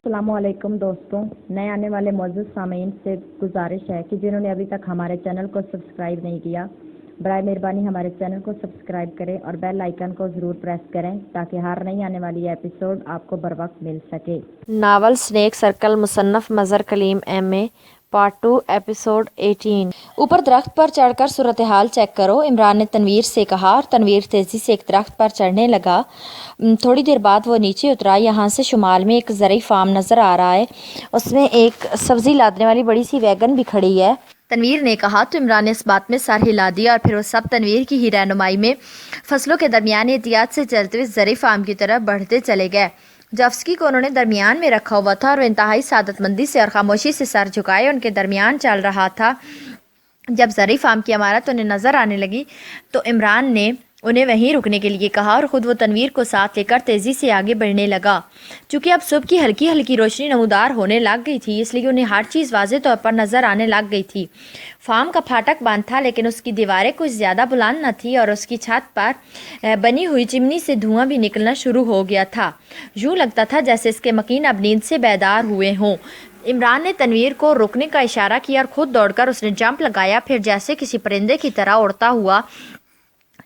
السلام علیکم دوستوں، نئے آنے والے معزز سامعین سے گزارش ہے کہ جنہوں نے ابھی تک ہمارے چینل کو سبسکرائب نہیں کیا، برائے مہربانی ہمارے چینل کو سبسکرائب کریں اور بیل آئیکن کو ضرور پریس کریں تاکہ ہر نئی آنے والی ایپیسوڈ آپ کو بروقت مل سکے۔ ناول سنیک سرکل مصنف مظہر کلیم ایم اے پارٹ 2 ایپیسوڈ 18۔ اوپر درخت پر چڑھ کر صورتحال چیک کرو، عمران نے تنویر سے کہا اور تنویر تیزی سے ایک درخت پر چڑھنے لگا۔ تھوڑی دیر بعد وہ نیچے اترا۔ یہاں سے شمال میں ایک زرعی فارم نظر آ رہا ہے، اس میں ایک سبزی لادنے والی بڑی سی ویگن بھی کھڑی ہے، تنویر نے کہا تو عمران نے اس بات میں سر ہلا دیا اور پھر وہ سب تنویر کی ہی رہنمائی میں فصلوں کے درمیان احتیاط سے چلتے ہوئے زرعی فارم کی طرف بڑھتے چلے گئے۔ جافسکی کو انہوں نے درمیان میں رکھا ہوا تھا اور وہ انتہائی سعادت مندی سے اور خاموشی سے سر جھکائے ان کے درمیان چل رہا تھا۔ جب زرعی فارم کی عمارت انہیں نظر آنے لگی تو عمران نے انہیں وہیں رکنے کے لیے کہا اور خود وہ تنویر کو ساتھ لے کر تیزی سے آگے بڑھنے لگا۔ چونکہ اب صبح کی ہلکی ہلکی روشنی نمودار ہونے لگ گئی تھی، اس لیے انہیں ہر چیز واضح طور پر نظر آنے لگ گئی تھی۔ فارم کا پھاٹک بند تھا لیکن اس کی دیواریں کچھ زیادہ بلند نہ تھی اور اس کی چھت پر بنی ہوئی چمنی سے دھواں بھی نکلنا شروع ہو گیا تھا۔ یوں لگتا تھا جیسے اس کے مکین اب نیند سے بیدار ہوئے ہوں۔ عمران نے تنویر کو رکنے کا اشارہ کیا اور خود دوڑ کر اس نے جمپ لگایا، پھر جیسے کسی پرندے کی طرح اڑتا ہوا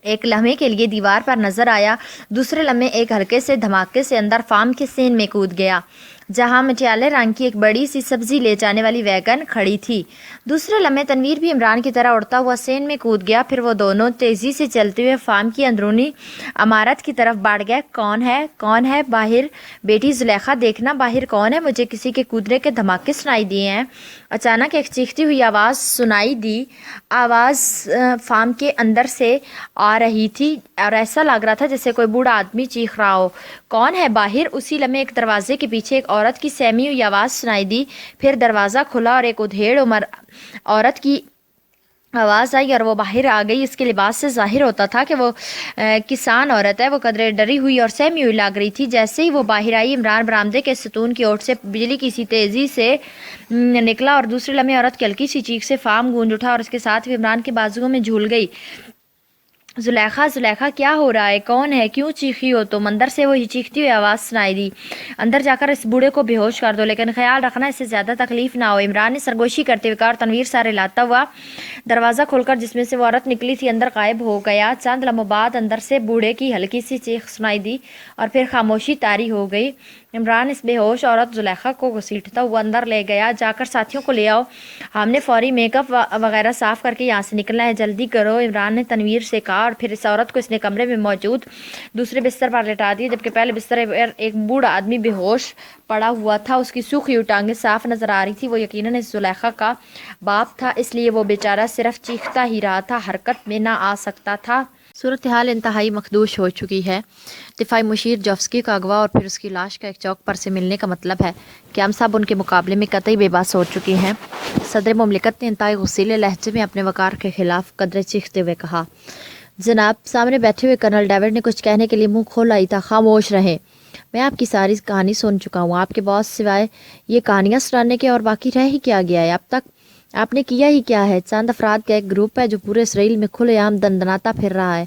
ایک لمحے کے لیے دیوار پر نظر آیا، دوسرے لمحے ایک ہلکے سے دھماکے سے اندر فارم کے سین میں کود گیا جہاں مٹیالے رنگ کی ایک بڑی سی سبزی لے جانے والی ویگن کھڑی تھی۔ دوسرے لمحے تنویر بھی عمران کی طرح اڑتا ہوا سین میں کود گیا، پھر وہ دونوں تیزی سے چلتے ہوئے فارم کی اندرونی عمارت کی طرف بڑھ گئے۔ کون ہے باہر؟ بیٹی زلیخا دیکھنا باہر کون ہے، مجھے کسی کے کودنے کے دھماکے سنائی دیے ہیں۔ اچانک ایک چیختی ہوئی آواز سنائی دی۔ آواز فارم کے اندر سے آ رہی تھی اور ایسا لگ رہا تھا جیسے کوئی بوڑھا آدمی چیخ رہا ہو۔ کون ہے باہر؟ اسی لمحے ایک دروازے کے پیچھے ایک عورت کی سہمی ہوئی آواز سنائی دی، پھر دروازہ کھلا اور ایک ادھیڑ عمر عورت کی آواز آئی اور وہ باہر آ گئی۔ اس کے لباس سے ظاہر ہوتا تھا کہ وہ کسان عورت ہے۔ وہ قدرے ڈری ہوئی اور سہمی ہوئی لگ رہی تھی۔ جیسے ہی وہ باہر آئی، عمران برآمدے کے ستون کی اوٹ سے بجلی کی سی تیزی سے نکلا اور دوسرے لمحے عورت کی ہلکی سی چیخ سے فارم گونج اٹھا اور اس کے ساتھ بھی عمران کے بازوؤں میں جھول گئی۔ زلیخا کیا ہو رہا ہے؟ کون ہے؟ کیوں چیخی ہو تم؟ اندر سے وہی چیختی ہوئی آواز سنائی دی، اندر جا کر اس بوڑھے کو بے ہوش کر دو، لیکن خیال رکھنا اس سے زیادہ تکلیف نہ ہو۔ عمران نے سرگوشی کرتے ہوئے کہا اور تنویر سر ہلاتا ہوا دروازہ کھول کر جس میں سے وہ عورت نکلی تھی اندر غائب ہو گیا۔ چند لمحوں بعد اندر سے بوڑھے کی ہلکی سی چیخ سنائی دی اور پھر خاموشی طاری ہو گئی۔ عمران اس بے ہوش عورت زلیخا کو گھسیٹتا ہوا اندر لے گیا۔ جا کر ساتھیوں کو لے آؤ، ہم نے فوری میک اپ وغیرہ صاف کر کے یہاں سے نکلنا ہے، جلدی کرو، عمران نے تنویر سے کہا اور پھر اس عورت کو اس نے کمرے میں موجود دوسرے بستر پر لٹا دیا، جبکہ پہلے بستر پر ایک بوڑھا آدمی بے ہوش پڑا ہوا تھا۔ اس کی سوکھی ہوئی ٹانگیں صاف نظر آ رہی تھی۔ وہ یقیناً اس زلیخا کا باپ تھا، اس لیے وہ بیچارہ صرف چیختا ہی رہا تھا، حرکت میں نہ آ سکتا تھا۔ صورتحال انتہائی مخدوش ہو چکی ہے۔ دفاعی مشیر جافسکی کا اغوا اور پھر اس کی لاش کا ایک چوک پر سے ملنے کا مطلب ہے کہ ہم سب ان کے مقابلے میں قطعی بے بس ہو چکی ہیں۔ صدر مملکت نے انتہائی غصیلے لہجے میں اپنے وقار کے خلاف قدرے چیختے ہوئے کہا، جناب، سامنے بیٹھے ہوئے کرنل ڈیوڈ نے کچھ کہنے کے لیے منہ کھولا ہی تھا۔ خاموش رہیں، میں آپ کی ساری کہانی سن چکا ہوں۔ آپ کے باس سوائے یہ کہانیاں سنانے کے اور باقی رہ ہی کیا گیا ہے؟ اب تک آپ نے کیا ہی کیا ہے؟ چند افراد کا ایک گروپ ہے جو پورے اسرائیل میں کھلے عام دندناتا پھر رہا ہے،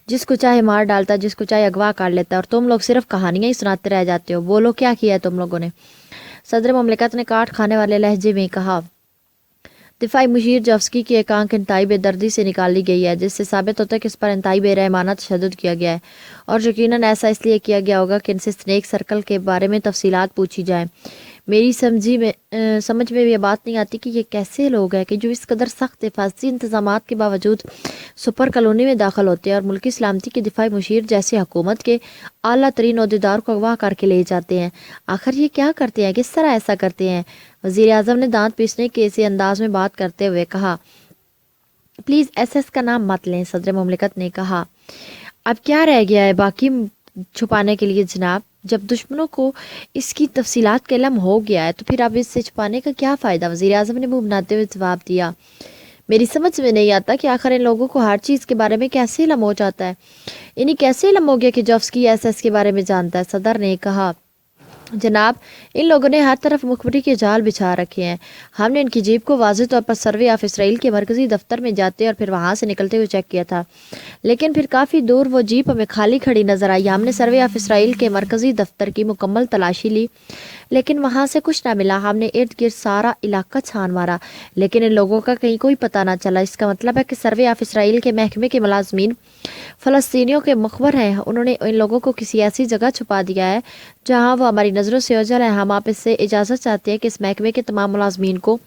جس کو چاہے مار ڈالتا ہے، جس کو چاہے اغوا کر لیتا ہے، اور تم لوگ صرف کہانیاں ہی سناتے رہ جاتے ہو۔ بولو، کیا کیا ہے تم لوگوں نے؟ صدر مملکت نے کاٹ کھانے والے لہجے میں کہا۔ دفاعی مشیر جافسکی کی ایک آنکھ انتہائی بے دردی سے نکالی گئی ہے، جس سے ثابت ہوتا ہے کہ اس پر انتہائی بے رحمانہ تشدد کیا گیا ہے، اور یقیناً ایسا اس لیے کیا گیا ہوگا کہ ان سے سنیک سرکل کے بارے میں تفصیلات پوچھی جائیں۔ میری سمجھ میں یہ بات نہیں آتی کہ یہ کیسے لوگ ہیں کہ جو اس قدر سخت حفاظتی انتظامات کے باوجود سپر کالونی میں داخل ہوتے ہیں اور ملکی سلامتی کے دفاعی مشیر جیسے حکومت کے اعلیٰ ترین عہدیدار کو اغوا کر کے لے جاتے ہیں۔ آخر یہ کیا کرتے ہیں؟ کس طرح ایسا کرتے ہیں؟ وزیر اعظم نے دانت پیسنے کے اسی انداز میں بات کرتے ہوئے کہا، پلیز ایس کا نام مت لیں۔ صدر مملکت نے کہا، اب کیا رہ گیا ہے باقی چھپانے کے لیے جناب؟ جب دشمنوں کو اس کی تفصیلات کا علم ہو گیا ہے تو پھر اب اس سے چھپانے کا کیا فائدہ؟ وزیر اعظم نے منہ بناتے ہوئے جواب دیا، میری سمجھ میں نہیں آتا کہ آخر ان لوگوں کو ہر چیز کے بارے میں کیسے علم ہو جاتا ہے۔ انہیں کیسے علم ہو گیا کہ جافسکی ایس کے بارے میں جانتا ہے؟ صدر نے کہا، जनाब, इन लोगों ने हर तरफ मुखबरी के जाल बिछा रखे हैं। हमने इनकी जीप को वाज़ेह तौर पर सर्वे ऑफ इसराइल के मरकजी दफ्तर में जाते और फिर वहाँ से निकलते हुए चेक किया था, लेकिन फिर काफ़ी दूर वो जीप हमें खाली खड़ी नजर आई। हमने सर्वे ऑफ इसराइल के मरकजी दफ्तर की मुकम्मल तलाशी ली, लेकिन वहाँ से कुछ ना मिला। हमने इर्द गिर्द सारा इलाका छान मारा, लेकिन इन लोगों का कहीं कोई पता ना चला। इसका मतलब है कि सर्वे ऑफ इसराइल के महकमे के मुलाजमीन फ़लस्तीनियों के मुखबर हैं। उन्होंने इन लोगों को किसी ऐसी जगह छुपा दिया है जहाँ वो हमारी नज़रों से ओझल है। हम आप इससे इजाज़त चाहते हैं कि इस महकमे के तमाम मुलाजमीन को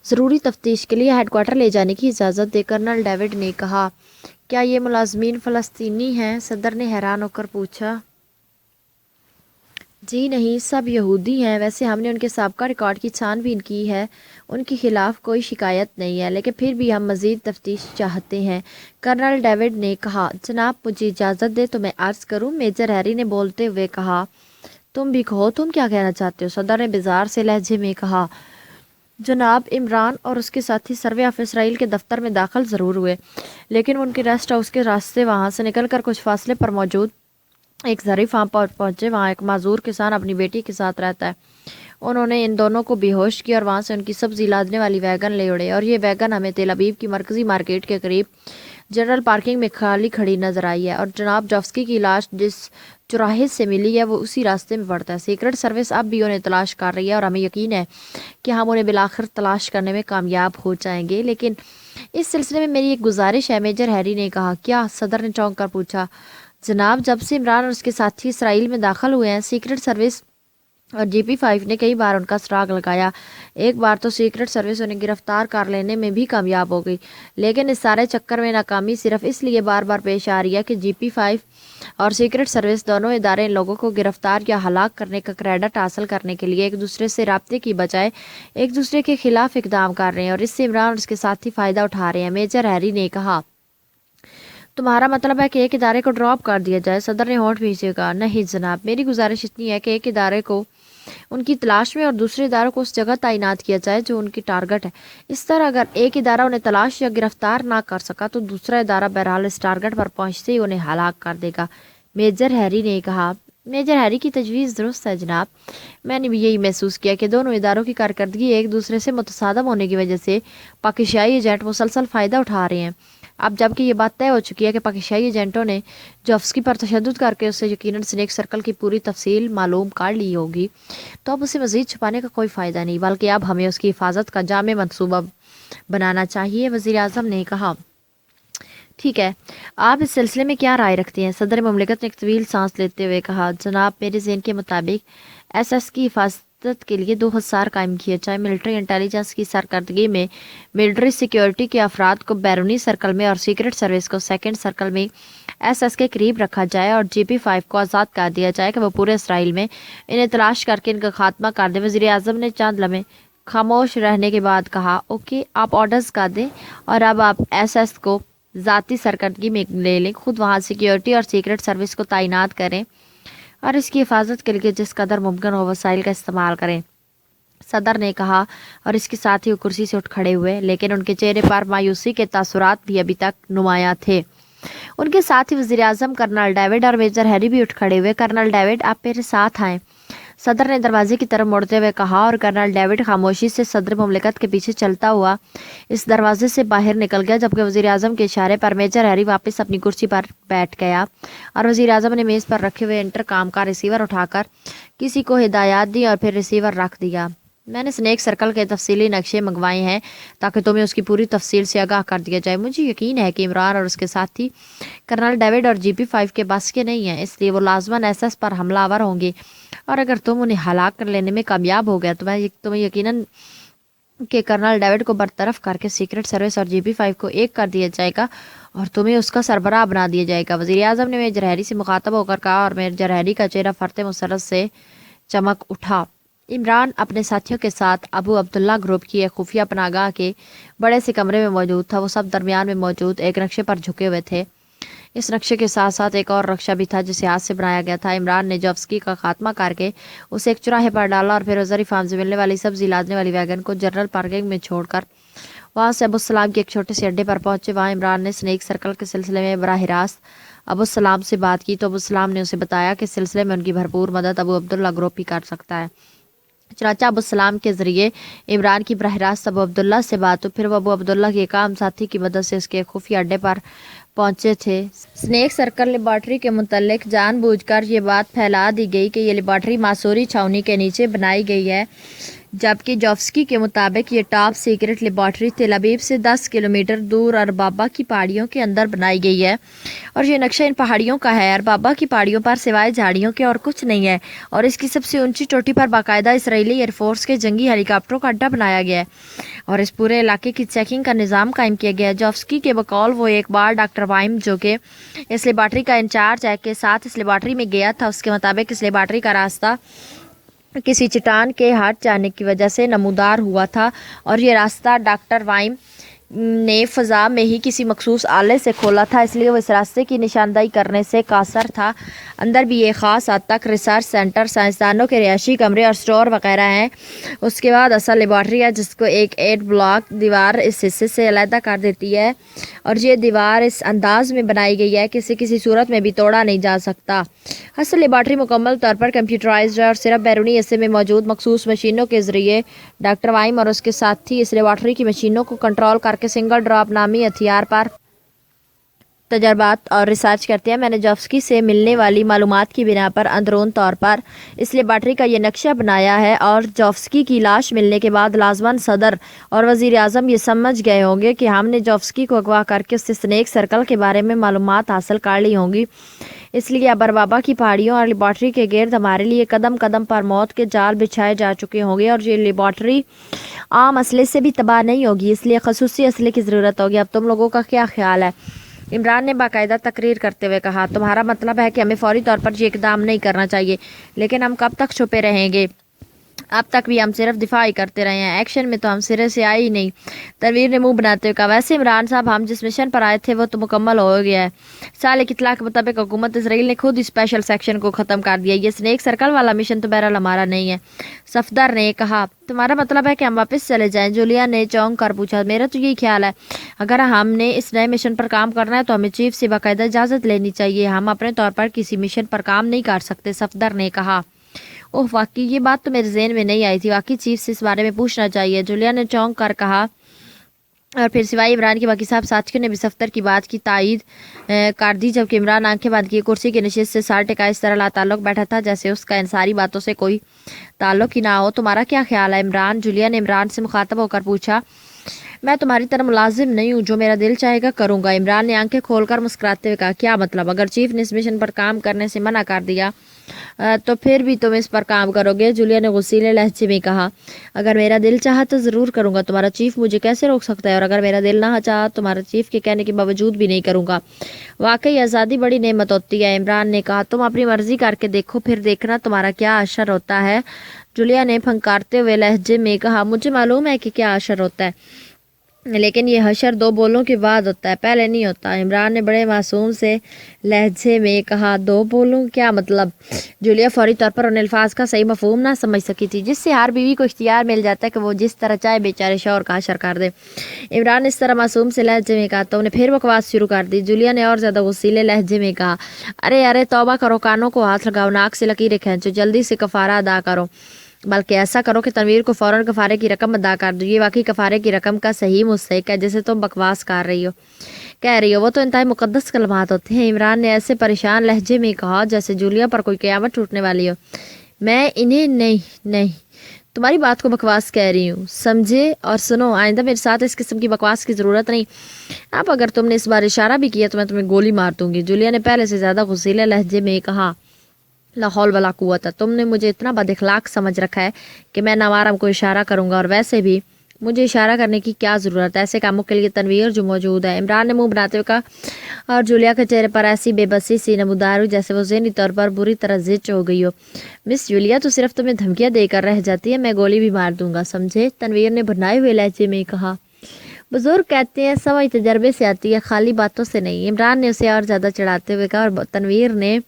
ज़रूरी तफ्तीश के लिए हेडक्वार्टर ले जाने की इजाज़त दे। कर्नल डेविड ने कहा, क्या ये मुलाजमीन फ़लस्तीनी हैं? सदर ने हैरान होकर पूछा। जी नहीं, सब यहूदी हैं। वैसे हमने उनके साबका रिकॉर्ड की छानबीन की है, उनके खिलाफ कोई शिकायत नहीं है, लेकिन फिर भी हम मज़ीद तफ्तीश चाहते हैं। कर्नल डेविड ने कहा, जनाब मुझे इजाज़त दे तो मैं अर्ज़ करूं। मेजर हैरी ने बोलते हुए कहा, तुम भी कहो, तुम क्या कहना चाहते हो? सदर ने बेजार से लहजे में कहा, जनाब इमरान और उसके साथी सर्वे ऑफ इसराइल के दफ्तर में दाखिल ज़रूर हुए, लेकिन उनके रेस्ट हाउस के रास्ते वहाँ से निकलकर कुछ फासले पर मौजूद एक ज़री फार्म पर पहुँचे। वहाँ एक माजूर किसान अपनी बेटी के साथ रहता है। उन्होंने इन दोनों को बेहोश किया और वहाँ से उनकी सब्जी लादने वाली वैगन ले उड़े, और ये वैगन हमें तेल अबीब की मरकजी मार्केट के करीब जनरल पार्किंग में खाली खड़ी नजर आई है। और जनाब जॉफ्स्की की लाश जिस चौराहे से मिली है वो उसी रास्ते में पड़ता है। सीक्रेट सर्विस अब भी उन्हें तलाश कर रही है और हमें यकीन है कि हम उन्हें बिलाखिर तलाश करने में कामयाब हो जाएंगे, लेकिन इस सिलसिले में मेरी एक गुजारिश है। मेजर हैरी ने कहा। क्या? सदर ने चौंक कर पूछा। जनाब, जब से इमरान और उसके साथी इसराइल में दाखिल हुए हैं, सीक्रेट सर्विस और GP5 ने कई बार उनका सुराग लगाया। एक बार तो सीक्रेट सर्विस उन्हें गिरफ्तार कर लेने में भी कामयाब हो गई, लेकिन इस सारे चक्कर में नाकामी सिर्फ इसलिए बार बार पेश आ रही है कि GP5 और सीक्रेट सर्विस दोनों इदारे इन लोगों को गिरफ्तार या हलाक करने का क्रेडिट हासिल करने के लिए एक दूसरे से राब्ते की बजाय एक दूसरे के खिलाफ इकदाम कर रहे हैं, और इससे इमरान और उसके साथी फ़ायदा उठा रहे हैं। मेजर हैरी ने कहा, तुम्हारा मतलब है कि एक इदारे को ड्रॉप कर दिया जाए? सदर ने होंठ खींचे कहा, नहीं जनाब, मेरी गुजारिश इतनी है कि एक इदारे को उनकी तलाश में और दूसरे इदारों को उस जगह तैनात किया जाए जो उनकी टारगेट है। इस तरह अगर एक इदारा उन्हें तलाश या गिरफ्तार ना कर सका तो दूसरा इदारा बहरहाल इस टारगेट पर पहुंचते ही उन्हें हलाक कर देगा। मेजर हैरी ने कहा। मेजर हैरी की तजवीज़ दुरुस्त है जनाब। मैंने भी यही महसूस किया कि दोनों इदारों की कारकर्दगी एक दूसरे से मुतसादम होने की वजह से पाकिस्तानी एजेंट मुसलसल फ़ायदा उठा रहे हैं। अब जबकि ये बात तय हो चुकी है कि पाकिस्तानी एजेंटों ने जॉफ्स्की पर तशद्दुद करके उससे यकीनन स्नेक सर्कल की पूरी तफसील मालूम कर ली होगी, तो अब उसे मज़ीद छुपाने का कोई फ़ायदा नहीं, बल्कि अब हमें उसकी हिफाजत का जामे मनसूबा बनाना चाहिए। वज़ीर आज़म ने कहा। ठीक है, आप इस सिलसिले में क्या राय रखते हैं? सदर ममलिकत ने एक तवील सांस लेते हुए कहा, जनाब मेरे ज़हन के मुताबिक SS की हिफाजत के लिए 2 हसार कायम किए जाए। मिलिट्री इंटेलिजेंस की सरकर्दगी में मिलिट्री सिक्योरिटी के अफराद को बैरूनी सर्कल में और सीक्रेट सर्विस को सेकंड सर्कल में SS के करीब रखा जाए, और GP5 को आज़ाद कर दिया जाए कि वो पूरे इसराइल में इन्हें तलाश करके इनका खात्मा कर दे। वज़ीर आज़म ने चंद लम्हे खामोश रहने के बाद कहा, ओके, आप ऑर्डर्स कर दें और अब आप SS को ज़ाती सरकर्दगी में ले लें, खुद वहाँ सिक्योरिटी और सीक्रेट सर्विस को तैनात करें और इसकी हिफाजत के लिए जिस कदर मुमकिन हो वसाइल का इस्तेमाल करें, सदर ने कहा। और इसके साथ ही वो कुर्सी से उठ खड़े हुए, लेकिन उनके चेहरे पर मायूसी के तासुरात भी अभी तक नुमाया थे। उनके साथ ही वज़ीर आज़म कर्नल डेविड और मेजर हैरी भी उठ खड़े हुए। कर्नल डेविड, आप मेरे साथ आएँ, सदर ने दरवाजे की तरफ मुड़ते हुए कहा, और कर्नल डेविड खामोशी से सदर मुमलिकत के पीछे चलता हुआ इस दरवाजे से बाहर निकल गया, जबकि वज़ीर आज़म के इशारे पर मेजर हैरी वापस अपनी कुर्सी पर बैठ गया और वज़ीर आज़म ने मेज़ पर रखे हुए इंटरकॉम का रिसीवर उठाकर किसी को हिदायत दी और फिर रिसीवर रख दिया। मैंने स्नेक सर्कल के तफसीली नक्शे मंगवाए हैं ताकि तुम्हें उसकी पूरी तफसील से आगाह कर दिया जाए। मुझे यकीन है कि इमरान और उसके साथी कर्नल डेविड और GP5 के बस के नहीं हैं, इसलिए वो लाजमन SS पर हमलावर होंगे, और अगर तुम उन्हें हलाक कर लेने में कामयाब हो गया तो तुम्हें यकीनन कि कर्नल डेविड को बरतरफ करके सीक्रेट सर्विस और GP5 को एक कर दिया जाएगा और तुम्हें उसका सरबराह बना दिया जाएगा। वज़ीर आज़म ने मेजर हैरी से मुखातब होकर कहा, और मेजर हैरी का चेहरा फरते मुसरत से चमक उठा। इमरान अपने साथियों के साथ अबू अब्दुल्ला ग्रुप की एक खुफिया पनागाह के बड़े से कमरे में मौजूद था। वो सब दरमियान में मौजूद एक नक्शे पर झुके हुए थे। इस नक्शे के साथ साथ एक और नक्शा भी था जिसे हाथ से बनाया गया था। इमरान ने जॉफ्स्की का खात्मा करके उसे एक चौराहे पर डाला और फिर वज़ीर फार्म से मिलने वाली सब्जी लादने वाली वैगन को जनरल पार्किंग में छोड़कर वहाँ से अबुस्सलाम के एक छोटे से अड्डे पर पहुंचे। वहाँ इमरान ने स्नेक सर्कल के सिलसिले में बराह रास्त अबुस्सलाम से बात की तो अबुस्सलाम ने उसे बताया कि इस सिलसिले में उनकी भरपूर मदद अबू अब्दुल्ला ग्रुप ही कर सकता है। चनाचा अबुस्सलाम के ज़रिए इमरान की बराह रास्त अबू अब्दुल्ला से बात हुई। फिर वो अबू अब्दुल्ला के एक आम साथी की मदद से उसके खुफिया अड्डे पर पहुंचे थे। स्नेक सर्कल लेबॉर्ट्री के मुतल्लिक जानबूझकर ये बात फैला दी गई कि ये लेबॉर्ट्री मासूरी छावनी के नीचे बनाई गई है, जबकि जोफ्स्की के मुताबिक ये टॉप सीक्रेट लेबॉर्ट्री तेल अवीव से 10 किलोमीटर दूर अरबाबा की पहाड़ियों के अंदर बनाई गई है और ये नक्शा इन पहाड़ियों का है। अरबाबा की पहाड़ियों पर सिवाय झाड़ियों के और कुछ नहीं है और इसकी सबसे ऊंची चोटी पर बाकायदा इसराइली एयरफोर्स के जंगी हेलीकॉप्टरों का अड्डा बनाया गया है और इस पूरे इलाके की चेकिंग का निज़ाम कायम किया गया है। जोफ्स्की के बकौल वो एक बार डॉक्टर वाइम जो कि इस लेबॉर्ट्री का इंचार्ज है के साथ इस लेबॉर्ट्री में गया था, उसके मुताबिक इस लेबॉर्ट्री का रास्ता किसी चट्टान के हट जाने की वजह से नमूदार हुआ था और ये रास्ता डॉक्टर वाइम ने फ़ज़ा में ही किसी मखसूस आले से खोला था, इसलिए वो इस रास्ते की निशानदाही करने से कासर था। अंदर भी ये ख़ास हद तक रिसर्च सेंटर, साइंसदानों के रिहायशी कमरे और स्टोर वगैरह हैं। उसके बाद असल लेबॉर्ट्री है जिसको एक 8 ब्लॉक दीवार इस हिस्से से अलहदा कर देती है और ये दीवार इस अंदाज में बनाई गई है कि किसी सूरत में भी तोड़ा नहीं जा सकता। असल लेबॉर्ट्री मुकम्मल तौर पर कंप्यूटराइज्ड है और सिर्फ बैरूनी हिस्से में मौजूद मखसूस मशीनों के ज़रिए डॉक्टर वाइम और उसके साथी इस लेबॉर्ट्री की मशीनों को कंट्रोल करके सिंगल ड्रॉप नामी हथियार पर तजर्बात और रिसर्च करते हैं। मैंने जोफ्स्की से मिलने वाली मालूमात की बिना पर अंदरून तौर पर इस लेबॉर्ट्री का ये नक्शा बनाया है और जोफ्स्की की लाश मिलने के बाद लाजमन सदर और वज़ीर आज़म ये समझ गए होंगे कि हमने जोफ्स्की को अगवा करके उससे स्नेक सर्कल के बारे में मालूमात हासिल कर ली होंगी। इसलिए अब अरबाबा की पहाड़ियों और लेबॉर्ट्री के गिर्द हमारे लिए कदम कदम पर मौत के जाल बिछाए जा चुके होंगे और ये लेबॉर्ट्री आम असले से भी तबाह नहीं होगी, इसलिए खसूसी असले की ज़रूरत होगी। अब तुम लोगों का क्या ख्याल है? इमरान ने बाकायदा तकरीर करते हुए कहा, तुम्हारा मतलब है कि हमें फौरी तौर पर ये इकदाम नहीं करना चाहिए, लेकिन हम कब तक छुपे रहेंगे? अब तक भी हम सिर्फ दिफा ही करते रहे हैं, एक्शन में तो हम सिरे से आए ही नहीं। तनवीर ने मुंह बनाते हुए कहा, वैसे इमरान साहब हम जिस मिशन पर आए थे वो तो मुकम्मल हो गया है। साल की इत्तला के मुताबिक हुकूमत इसराइल ने खुद स्पेशल सेक्शन को ख़त्म कर दिया। ये स्नेक सर्कल वाला मिशन तो बहरहाल हमारा नहीं है। सफदर ने कहा, तुम्हारा मतलब है कि हम वापस चले जाएं? जूलिया ने चौंक कर पूछा, मेरा तो यही ख्याल है अगर हमने इस नए मिशन पर काम करना है तो हमें चीफ से बाकायदा इजाज़त लेनी चाहिए, हम अपने तौर पर किसी मिशन पर काम नहीं कर सकते। सफदर ने कहा, ओह वाकई ये बात तो मेरे ज़हन में नहीं आई थी, वाकई चीफ से इस बारे में पूछना चाहिए। जूलिया ने चौंक कर कहा और फिर सिवाय इमरान के बाकी साहब साथियों ने भी सफदर की बात की तायीद कर दी, जबकि इमरान आंखें बंद किए कुर्सी की नशिस्त से सार टिका इस तरह लाताल्लुक बैठा था जैसे उसका इन सारी बातों से कोई ताल्लुक ही ना हो। तुम्हारा क्या ख्याल है इमरान? जूलिया ने इमरान से मुखातब होकर पूछा। मैं तुम्हारी तरह मुलाजिम नहीं हूँ, जो मेरा दिल चाहेगा करूँगा। इमरान ने आंखें खोलकर मुस्कुराते हुए कहा, क्या मतलब? अगर चीफ ने इस मिशन पर काम करने से मना कर दिया तो फिर भी तुम इस पर काम करोगे? जूलिया ने गुस्सीले लहजे में कहा, अगर मेरा दिल चाहा तो ज़रूर करूँगा, तुम्हारा चीफ मुझे कैसे रोक सकता है? और अगर मेरा दिल ना चाहा तुम्हारा चीफ के कहने के बावजूद भी नहीं करूँगा। वाकई आज़ादी बड़ी नेमत होती है, इमरान ने कहा, तुम अपनी मर्जी करके देखो, फिर देखना तुम्हारा क्या असर होता है। जूलिया ने फंकारते हुए लहजे में कहा, मुझे मालूम है कि क्या असर होता है, लेकिन ये हशर 2 बोलों के बाद होता है, पहले नहीं होता। इमरान ने बड़े मासूम से लहजे में कहा, 2 बोलों क्या मतलब? जूलिया फौरी तौर पर उन अल्फाज का सही मफहूम ना समझ सकी थी जिससे हर बीवी को इख्तियार मिल जाता है कि वो जिस तरह चाहे बेचारे शौहर का हशर कर दे। इमरान ने इस तरह मासूम से लहजे में कहा तो उन्हें फिर बकवास शुरू कर दी। जूलिया ने और ज़्यादा गुस्सीले लहजे में कहा, अरे अरे तौबा करो, कानों को हाथ लगाओ, नाक से लकीरें खींचो, जल्दी से कफ़ारा अदा करो, बल्कि ऐसा करो कि तनवीर को फ़ौरन कफ़ारे की रकम अदा कर दो। ये वाकई कफ़ारे की रकम का सही मुस्तहिक है जिसे तुम बकवास कह रही हो, वो तो इंतहाई मुकद्दस कलमात होते हैं। इमरान ने ऐसे परेशान लहजे में कहा जैसे जूलिया पर कोई क़यामत टूटने वाली हो। मैं इन्हें नहीं तुम्हारी बात को बकवास कह रही हूँ, समझे? और सुनो, आइंदा मेरे साथ इस किस्म की बकवास की ज़रूरत नहीं। अब अगर तुमने इस बार इशारा भी किया तो मैं तुम्हें गोली मार दूंगी। जूलिया ने पहले से ज़्यादा गुस्सीले लहजे में कहा, ला हौल वला कुव्वत, तुमने मुझे इतना बदअखलाक समझ रखा है कि मैं नवारम को इशारा करूंगा, और वैसे भी मुझे इशारा करने की क्या ज़रूरत है, ऐसे कामों के लिए तनवीर जो मौजूद है। इमरान ने मुंह बनाते हुए कहा, और जूलिया के चेहरे पर ऐसी बेबसी सी नमूदार हुई जैसे वो ज़हनी तौर पर बुरी तरह ज़िच हो गई हो। मिस जूलिया तो सिर्फ तुम्हें धमकियाँ देकर रह जाती है, मैं गोली भी मार दूंगा, समझे? तनवीर ने भुनाए हुए लहजे में कहा। बुजुर्ग कहते हैं समझ तजर्बे से आती है, खाली बातों से नहीं। इमरान ने उसे और ज़्यादा चढ़ाते हुए कहा, और तनवीर ने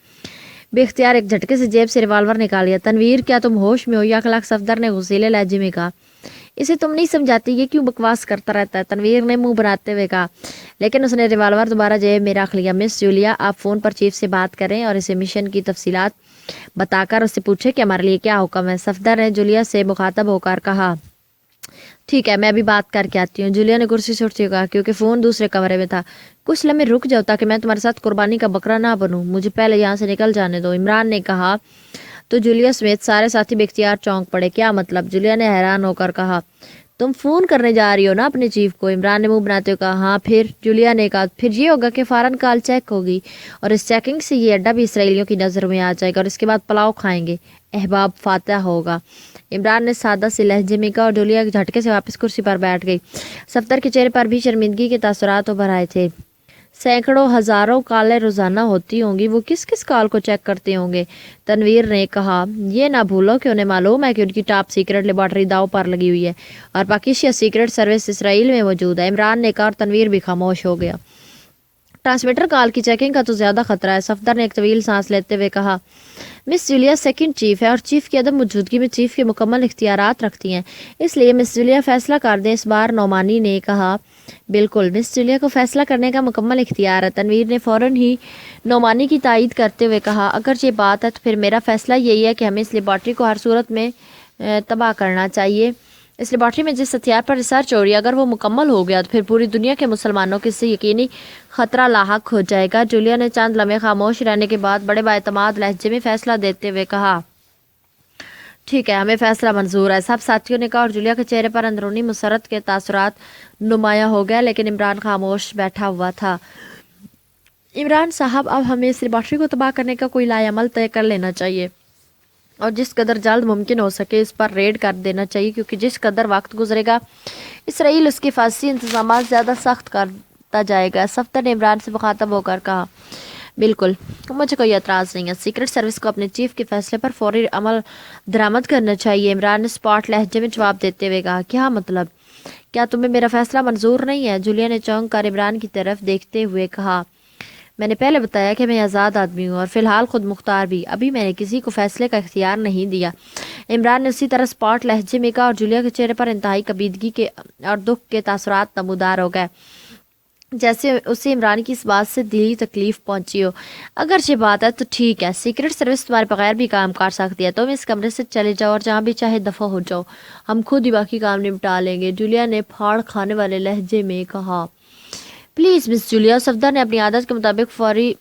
बेख्तियार एक झटके से जेब से रिवाल्वर निकाल लिया। तनवीर क्या तुम होश में हो? या अखलाक सफदर ने गुस्सीले लहजे में कहा। इसे तुम नहीं समझाती, ये क्यों बकवास करता रहता है, तनवीर ने मुंह बनाते हुए कहा। लेकिन उसने रिवाल्वर दोबारा जेब में रख लिया। मिस जूलिया, आप फ़ोन पर चीफ से बात करें और इसे मिशन की तफसीलात बताकर उससे पूछे कि हमारे लिए क्या हुक्म है। सफदर ने जूलिया से मुखातब होकर कहा। ठीक है, मैं अभी बात करके आती हूँ। जूलिया ने कुर्सी से उठती कहा, क्योंकि फ़ोन दूसरे कमरे में था। कुछ लम्हे रुक जाओ ताकि मैं तुम्हारे साथ कुर्बानी का बकरा ना बनूं। मुझे पहले यहाँ से निकल जाने दो, इमरान ने कहा। तो जूलिया समेत सारे साथी बेख्तियार चौंक पड़े। क्या मतलब? जूलिया ने हैरान होकर कहा। तुम फ़ोन करने जा रही हो ना अपने चीफ को? इमरान ने मुंह बनाते हुए कहा। हाँ फिर? जूलिया ने कहा। फिर ये होगा कि फ़ौरन कॉल चेक होगी और इस चेकिंग से ये अड्डा भी इसराइलियों की नज़र में आ जाएगा और इसके बाद पुलाव खाएंगे। अहबाब फातह होगा, इमरान ने सादा से लहजे में कहा और जूलिया के झटके से वापस कुर्सी पर बैठ गई। सफदर के चेहरे पर भी शर्मिंदगी के तासुरात उभर आए थे। सैकड़ों हजारों कॉलें रोजाना होती होंगी, वो किस किस कॉल को चेक करते होंगे? तनवीर ने कहा। ये ना भूलो कि उन्हें मालूम है कि उनकी टॉप सीक्रेट लेबॉर्ट्री दाव पर लगी हुई है और पाकिस्तान सीक्रेट सर्विस इसराइल में मौजूद है। इमरान ने कहा और तनवीर भी खामोश हो गया। ट्रांसमीटर कॉल की चेकिंग का तो ज़्यादा खतरा है, सफदर ने एक तवील सांस लेते हुए कहा। मिस जूलिया सेकंड चीफ है और चीफ की अदम मौजूदगी में चीफ के मुकम्मल इख्तियारात रखती हैं, इसलिए मिस जूलिया फैसला कर दें इस बार। नौमानी ने कहा। बिल्कुल, मिस जूलिया को फैसला करने का मुकम्मल इख्तियार है, तनवीर ने फ़ौरन ही नौमानी की तायीद करते हुए कहा। अगर ये बात है तो फिर मेरा फैसला यही है कि हमें इस लेबॉर्ट्री को हर सूरत में तबाह करना चाहिए। इस लेबॉर्ट्री में जिस हथियार पर रिसर्च हो रही है, अगर वो मुकम्मल हो गया तो फिर पूरी दुनिया के मुसलमानों के इससे यकीनी खतरा लाहक हो जाएगा। जूलिया ने चंद लम्हे खामोश रहने के बाद बड़े बाएतमाद लहजे में फैसला देते हुए कहा। ठीक है, हमें फैसला मंजूर है, सब साथियों ने कहा और जूलिया के चेहरे पर अंदरूनी मुसरत के तासुरात नुमाया हो गया, लेकिन इमरान खामोश बैठा हुआ था। इमरान साहब, अब हमें इस लेबॉर्ट्री को तबाह करने का कोई लाएअमल तय कर लेना चाहिए और जिस कदर जल्द मुमकिन हो सके इस पर रेड कर देना चाहिए, क्योंकि जिस कदर वक्त गुजरेगा इसराइल उसके हिफाजती इंतजाम ज़्यादा सख्त करता जाएगा। सफदर ने इमरान से मुखातब होकर कहा। बिल्कुल, मुझे कोई एतराज़ नहीं है। सीक्रेट सर्विस को अपने चीफ के फैसले पर फौरी अमल दरामद करना चाहिए, इमरान ने स्पॉट लहजे में जवाब देते हुए कहा। क्या मतलब? क्या तुम्हें मेरा फैसला मंजूर नहीं है? जूलिया ने चौंक कर इमरान की तरफ देखते हुए कहा। मैंने पहले बताया कि मैं आज़ाद आदमी हूँ और फिलहाल खुद मुख्तार भी। अभी मैंने किसी को फैसले का इख्तियार नहीं दिया, इमरान ने उसी तरह स्पॉट लहजे में कहा और जूलिया के चेहरे पर इंतहाई कबीदगी के और दुख के तासुरात नमूदार हो गए, जैसे उसे इमरान की इस बात से दिली तकलीफ पहुंची हो। अगर ये बात है तो ठीक है, सीक्रेट सर्विस तुम्हारे बगैर भी काम कर सकती है। तुम इस कमरे से चले जाओ और जहाँ भी चाहे दफ़ा हो जाओ, हम खुद ही बाकी काम निपटा लेंगे, जूलिया ने फाड़ खाने वाले लहजे में कहा। प्लीज़ मिस जूलिया, सफदर ने अपनी आदत के मुताबिक फौरी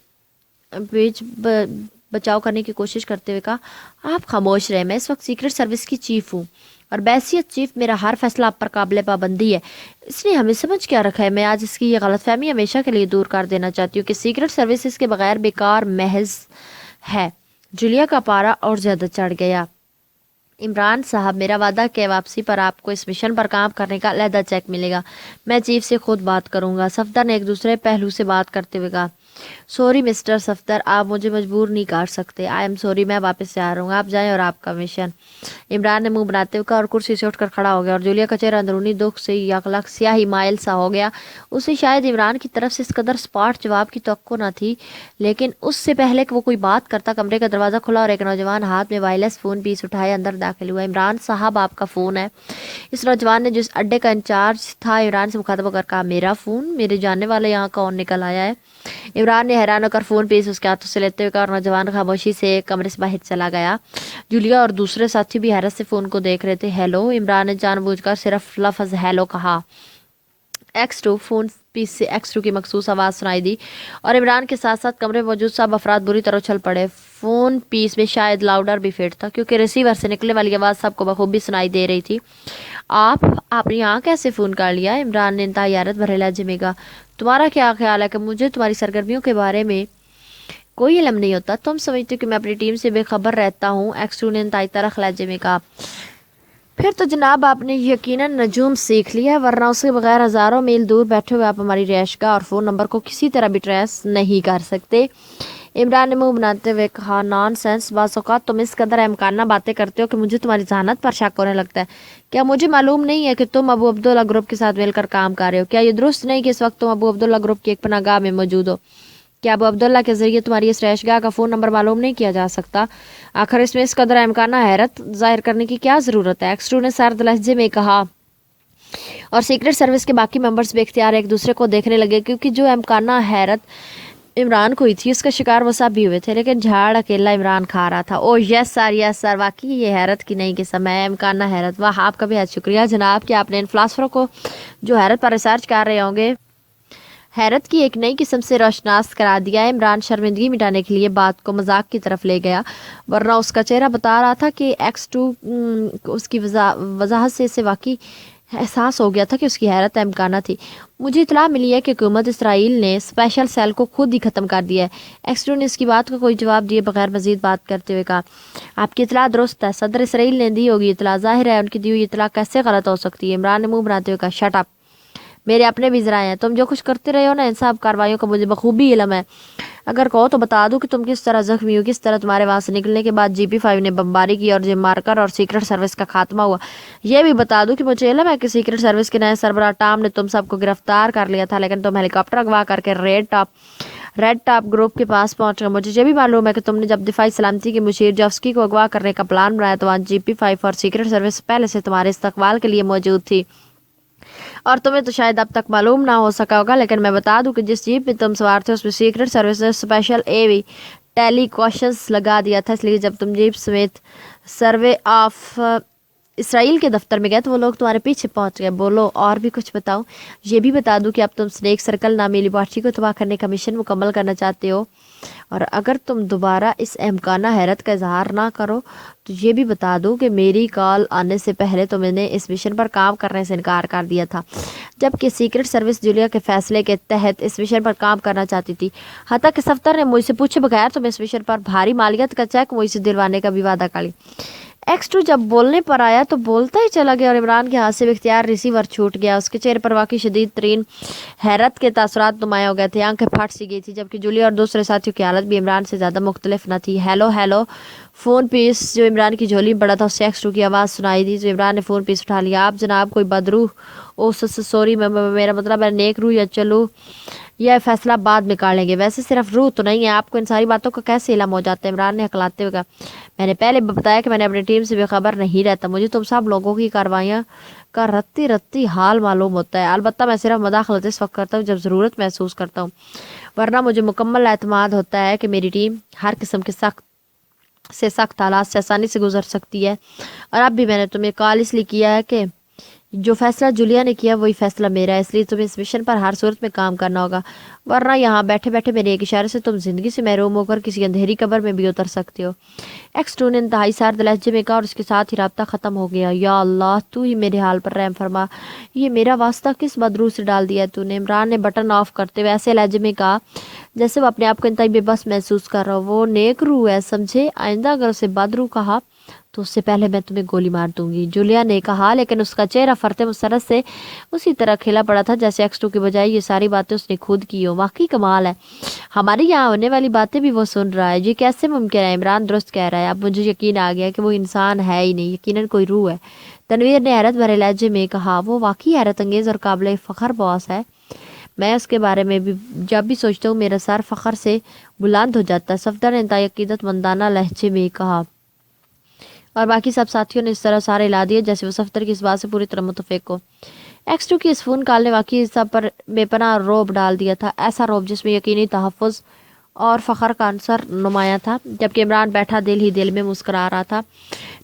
बचाव करने की कोशिश करते हुए कहा। आप खामोश रहे, मैं इस वक्त सीक्रेट सर्विस की चीफ हूँ और बैसियत चीफ मेरा हर फैसला आप पर काबिल पाबंदी है, इसलिए हमें समझ क्या रखा है। मैं आज इसकी ये गलतफहमी हमेशा के लिए दूर कर देना चाहती हूँ कि सीक्रेट सर्विस इसके बगैर बेकार महज है। जूलिया का पारा और ज़्यादा चढ़ गया। इमरान साहब, मेरा वादा कि वापसी पर आपको इस मिशन पर काम करने का अलहदा चेक मिलेगा, मैं चीफ से खुद बात करूंगा। सफदर ने एक दूसरे पहलू से बात करते हुए कहा। सॉरी मिस्टर सफदर, आप मुझे मजबूर नहीं कर सकते। आई एम सॉरी, मैं वापस जा रहा हूँ, आप जाएं और आपका मिशन। इमरान ने मुंह बनाते हुए कहा और कुर्सी से उठकर खड़ा हो गया और जूलिया का चेहरा अंदरूनी दुख से यकलक स्याही माइल सा हो गया। उसे शायद इमरान की तरफ से इस कदर स्पॉट जवाब की तवक्को न थी, लेकिन उससे पहले कि वो कोई बात करता कमरे का दरवाज़ा खुला और एक नौजवान हाथ में वायरलेस फ़ोन पीस उठाए अंदर दाखिल हुआ। इमरान साहब, आपका फ़ोन है। इस नौजवान ने जिस अड्डे का इंचार्ज था इमरान से मुखातब होकर कहा। मेरा फ़ोन? मेरे जानने वाले यहाँ कौन निकल आया है? इमरान ने हैरान होकर फ़ोन पीस उसके हाथों से लेते हुए कहा और नौजवान खामोशी से कमरे से बाहर चला गया। जूलिया और दूसरे साथी भी हैरत से फ़ोन को देख रहे थे। हेलो, इमरान ने जानबूझकर सिर्फ लफ्ज़ हेलो कहा। X2 फ़ोन पीस से X2 की मखसूस आवाज़ सुनाई दी और इमरान के साथ साथ कमरे में मौजूद सब अफराद बुरी तरह उछल पड़े। फ़ोन पीस में शायद लाउडर भी फिट था, क्योंकि रिसीवर से निकलने वाली आवाज़ सबको बखूबी सुनाई दे रही थी। आपने यहाँ कैसे फ़ोन कर लिया? इमरान ने इंतहाई हैरत भरे लहजे में कहा। तुम्हारा क्या ख्याल है कि मुझे तुम्हारी सरगर्मियों के बारे में कोई इल्म नहीं होता? तुम समझते हो कि मैं अपनी टीम से बेखबर रहता हूँ? X2 ने इंतहाई तरख लहजे में कहा। फिर तो जनाब आपने यकीनन नजूम सीख लिया है, वरना उसके बगैर हज़ारों मील दूर बैठे हुए आप हमारी रैशगाह और फ़ोन नंबर को किसी तरह भी ट्रेस नहीं कर सकते। इमरान ने मुंह बनाते हुए कहा। नॉनसेंस, बाज़ औक़ात तुम इस कदर अहमकाना बातें करते हो कि मुझे तुम्हारी जहानत पर शक होने लगता है। क्या मुझे मालूम नहीं है कि तुम अबू अब्दुल्ला ग्रुप के साथ मिलकर काम कर रहे हो? क्या ये दुरुस्त नहीं कि इस वक्त तुम अबू अब्दुल्ला ग्रुप की एक पनाहगाह में मौजूद हो? क्या अबू अब्दुल्ला के ज़रिए तुम्हारी इस रैशगाह का फ़ोन नंबर मालूम नहीं किया जा सकता? आखिर इसमें इस कदर अहमकाना हैरत ज़ाहिर करने की क्या ज़रूरत है? X2 ने सर्द लहजे में कहा। और सीक्रेट सर्विस के बाकी मेंबर्स भी इख्तियार एक दूसरे को देखने लगे, क्योंकि जो इम्काना हैरत इमरान को ही थी उसका शिकार वो सब भी हुए थे, लेकिन झाड़ अकेला इमरान खा रहा था। ओ यस सर, वाकई ये हैरत की नई किस्म है, इम्काना हैरत। वाह, आपका भी शुक्रिया जनाब कि आपने इन फिलासफरों को जो हैरत पर रिसर्च कर रहे होंगे हैरत की एक नई किस्म से रोशनास करा दिया है। इमरान शर्मिंदगी मिटाने के लिए बात को मजाक की तरफ ले गया, वरना उसका चेहरा बता रहा था कि X2 उसकी वजाहत से इसे वाकई एहसास हो गया था कि उसकी हैरत इम्काना थी। मुझे इतला मिली है कि हुकूमत इसराइल ने स्पेशल सेल को खुद ही ख़त्म कर दिया है। X2 ने इसकी बात का कोई जवाब दिए बगैर मजीद बात करते हुए कहा, आपकी इतला दुरुस्त है, सदर इसराइल ने दी होगी इतला। ज़ाहिर है उनकी दी हुई इतला कैसे गलत हो सकती है। इमरान ने मुंह बनाते हुए कहा, शट अप, मेरे अपने भी ज़राए हैं, तुम जो कुछ करते रहे हो ना इन सब कार्रवाइयों का मुझे बखूबी इल्म है। अगर कहो तो बता दूं कि तुम किस तरह जख्मी हो, किस तरह तुम्हारे वहाँ से निकलने के बाद GP5 ने बमबारी की और जिम मार्कर और सीक्रेट सर्विस का खात्मा हुआ। यह भी बता दूं कि मुझे इल्म है कि सीक्रेट सर्विस के नए सरबराह टॉम ने तुम सबको गिरफ्तार कर लिया था, लेकिन तुम हेलीकॉप्टर अगवा करके रेड टॉप ग्रुप के पास पहुंच गए। मुझे ये भी मालूम है कि तुमने जब दिफाई सलामती के मुशीर जॉफ्स्की को अगवा करने का प्लान बनाया तो वहाँ GP5 और सीक्रेट सर्विस पहले से तुम्हारे इस्तकबाल के लिए मौजूद थी, और तुम्हें तो शायद अब तक मालूम ना हो सका होगा, लेकिन मैं बता दूं कि जिस जीप में तुम सवार थे उसमें सीक्रेट सर्विस ने स्पेशल AV टेलीकॉशंस लगा दिया था। इसलिए जब तुम जीप समेत सर्वे ऑफ इसराइल के दफ्तर में गए तो वो लोग तुम्हारे पीछे पहुंच गए। बोलो और भी कुछ बताओ। ये भी बता दूं कि अब तुम स्नेक सर्कल नामी लेबॉर्ट्री को तबाह करने का मिशन मुकम्मल करना चाहते हो, और अगर तुम दोबारा इस इम्काना हैरत का इजहार ना करो तो ये भी बता दूं कि मेरी कॉल आने से पहले तो मैंने इस मिशन पर काम करने से इनकार कर दिया था, जबकि सीक्रेट सर्विस जूलिया के फैसले के तहत इस मिशन पर काम करना चाहती थी। हत्ता कि सफ्तर ने मुझसे पूछे बगैर तुम इस मिशन पर भारी मालियत का चेक मुझसे दिलवाने का भी वादा कर लिया। X2 जब बोलने पर आया तो बोलता ही चला गया और इमरान के हाथ से इख्तियार रिसीवर छूट गया। उसके चेहरे पर वाकई शदीद तरीन हैरत के तासुरात नुमाया हो गए थे, आंखें फट सी गई थी, जबकि जूलिया और दूसरे साथियों की हालत भी इमरान से ज़्यादा मुख्तलिफ न थी। हेलो फ़ोन पीस जो इमरान की झोली में पड़ा था उससे X2 की आवाज़ सुनाई दी, जो इमरान ने फ़ोन पीस उठा लिया। आप जनाब कोई बदरूह? ओ सॉरी, मेरा मतलब है नेक रूह या चलो यह फैसला बाद में कर लेंगे। वैसे सिर्फ रूह तो नहीं है, आपको इन सारी बातों का कैसे इल्म हो जाता है? इमरान ने हकलाते हुए कहा, मैंने पहले बताया कि मैंने अपनी टीम से बेखबर नहीं रहता, मुझे तुम सब लोगों की कार्रवाइयाँ का रत्ती हाल मालूम होता है। अलबत्ता मैं सिर्फ मदाखलत इस वक्त करता हूँ जब ज़रूरत महसूस करता हूँ, वरना मुझे मुकम्मल एतमाद होता है कि मेरी टीम हर किस्म के सख्त हालात से आसानी से गुजर सकती है। और अब भी मैंने तुम्हें कॉल इसलिए किया है कि जो फैसला जूलिया ने किया वही फैसला मेरा है, इसलिए तुम्हें इस मिशन पर हर सूरत में काम करना होगा, वरना यहाँ बैठे बैठे मेरे एक इशारे से तुम जिंदगी से महरूम होकर किसी अंधेरी कब्र में भी उतर सकते हो। X2 ने इंतहाई सार्द लहजे में कहा और उसके साथ ही राब्ता ख़त्म हो गया। या अल्लाह, तू ही मेरे हाल पर रहम फरमा, ये मेरा वास्ता किस बदरू से डाल दिया है तूने? इमरान ने बटन ऑफ करते हुए ऐसे लहजे में कहा जैसे वो अपने आप को इंतहाई बेबस महसूस कर रहा हो। वो नेक रूह है समझे, आइंदा अगर उसे बदरू कहा तो उससे पहले मैं तुम्हें गोली मार दूंगी, जूलिया ने कहा, लेकिन उसका चेहरा फरते मुसरत से उसी तरह खिला पड़ा था जैसे X2 के बजाय ये सारी बातें उसने खुद की हो। वाकई कमाल है, हमारे यहाँ होने वाली बातें भी वो सुन रहा है, ये कैसे मुमकिन है? इमरान दुरुस्त कह रहा है। अब मुझे यकीन आ गया कि वो इंसान है ही नहीं, यकीनन कोई रूह है। तनवीर ने हैरत भरे लहजे में कहा, वो वाकई हैरत अंगेज़ और काबिल फ़ख्र बॉस है, मैं उसके बारे में भी जब भी सोचता हूँ मेरा सर फ़ख्र से बुलंद हो जाता है। सफदर ने इंतहाई अकीदत मंदाना लहजे में कहा, और बाकी सब साथियों ने इस तरह सारे ला दिए जैसे वो सफदर की इस बात से पूरी तरह मुतफिक हो। X2 की इस फ़ोन कॉल ने वाकई सब पर बेपनाह रौब डाल दिया था, ऐसा रौब जिसमें यकीनी तहफ़्फ़ुज़ और फ़ख्र का अंसर नुमाया था, जबकि इमरान बैठा दिल ही दिल में मुस्करा रहा था।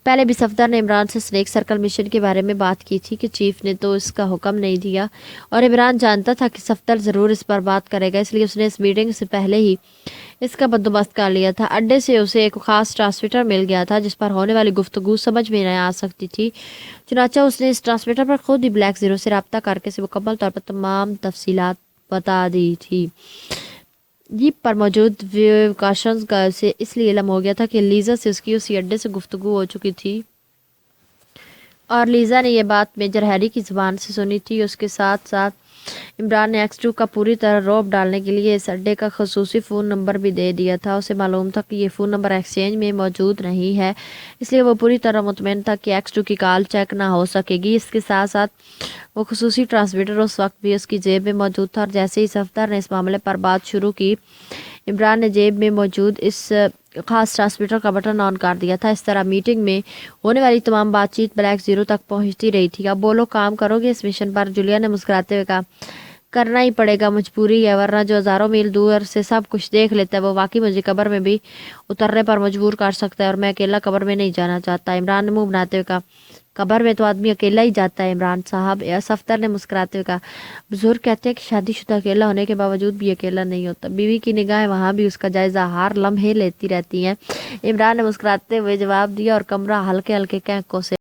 पहले भी सफदर ने इमरान से स्नेक सर्कल मिशन के बारे में बात की थी कि चीफ ने तो इसका हुक्म नहीं दिया, और इमरान जानता था कि सफदर ज़रूर इस पर बात करेगा, इसलिए उसने इस मीटिंग से पहले ही इसका बंदोबस्त कर लिया था। अड्डे से उसे एक ख़ास ट्रांसमीटर मिल गया था जिस पर होने वाली गुफ्तगू समझ में नहीं आ सकती थी, चुनाचा उसने इस ट्रांसमीटर पर खुद ही ब्लैक ज़ीरो से रब्ता करके से मुकम्मल तौर पर तमाम तफसीलात बता दी थी। जीप पर मौजूद विकाशंस का उसे इसलिए इल्म हो गया था कि लीज़ा से उसकी उसी अड्डे से गुफ्तगू हो चुकी थी, और लीज़ा ने यह बात मेजर हैरी की ज़ुबान से सुनी थी। उसके साथ साथ इमरान ने X2 का पूरी तरह रौब डालने के लिए इस अड्डे का खसूसी फ़ोन नंबर भी दे दिया था। उसे मालूम था कि ये फ़ोन नंबर एक्सचेंज में मौजूद नहीं है, इसलिए वो पूरी तरह मुतमईन था कि X2 की कॉल चेक ना हो सकेगी। इसके साथ साथ वो खसूसी ट्रांसमीटर उस वक्त भी उसकी जेब में मौजूद था, और जैसे ही सफदर ने इस मामले पर बात शुरू की, इमरान ने जेब में मौजूद इस खास ट्रांसमीटर का बटन ऑन कर दिया था। इस तरह मीटिंग में होने वाली तमाम बातचीत ब्लैक जीरो तक पहुंचती रही थी। अब बोलो, काम करोगे इस मिशन पर? जूलिया ने मुस्कुराते हुए कहा, करना ही पड़ेगा, मजबूरी है, वरना जो हज़ारों मील दूर से सब कुछ देख लेता है वो वाकई मुझे कब्र में भी उतरने पर मजबूर कर सकता है, और मैं अकेला कब्र में नहीं जाना चाहता। इमरान ने मुंह बनाते हुए कहा, कब्र में तो आदमी अकेला ही जाता है इमरान साहब। सफ्तर ने मुस्कुराते हुए कहा, बुजुर्ग कहते हैं कि शादीशुदा अकेला होने के बावजूद भी अकेला नहीं होता। बीवी की निगाहें वहाँ भी उसका जायजा हर लम्हे लेती रहती हैं। इमरान ने मुस्कुराते हुए जवाब दिया और कमरा हल्के हल्के कैंकों से